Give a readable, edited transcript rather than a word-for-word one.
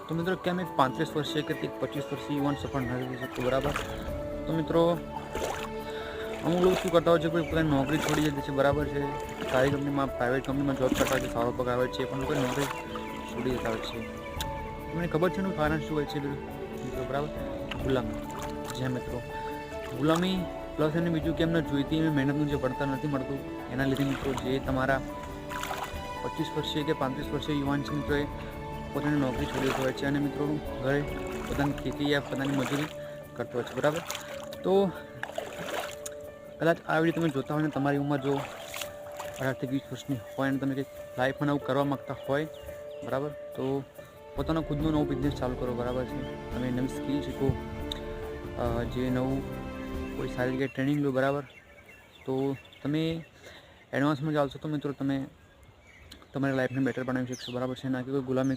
તો મિત્રો કેમ એક 35 વર્ષીય કે 25 વર્ષીય યુવાન સફળ ન થઈ શકતો, બરાબર? તો મિત્રો અમુક લોકો શું કરતા હોય છે, કોઈ પોતાની નોકરી છોડી દે છે, બરાબર છે, સારી કંપનીમાં પ્રાઇવેટ કંપનીમાં જોબ કરતા હોય છે, સારો પગાર આવે છે, પણ કોઈ નોકરી છોડી દેતા હોય છે. તમને ખબર છે એનું કારણ શું હોય છે મિત્રો? બરાબર, ગુલામી. જે મિત્રો ગુલામી પ્લસ એને બીજું કે એમને જોઈતી એવી મહેનતનું જે વળતર નથી મળતું, એના લીધે મિત્રો જે તમારા 25 વર્ષીય કે 35 વર્ષીય યુવાન છે મિત્રો, એ પોતાની નોકરી છોડી દેતો હોય છે અને મિત્રો ઘરે પોતાની ખેતી યા પોતાની મજૂરી કરતો હોય છે, બરાબર? તો કદાચ આ વિડીયો તમે જોતા હોય ને તમારી ઉંમર જો 18 થી 20 વર્ષની હોય અને તમે કંઈક લાઈફમાં નવું કરવા માગતા હોય, બરાબર, તો પોતાનો ખુદનો નવો બિઝનેસ ચાલુ કરો, બરાબર છે. તમે નવી સ્કિલ શીખો, જે નવું કોઈ સારી જગ્યાએ ટ્રેનિંગ લો, બરાબર. તો તમે એડવાન્સમાં ચાલશો તો મિત્રો તમે તમારી લાઈફને બેટર બનાવી શકશો, બરાબર છે. ના કે કોઈ ગુલામી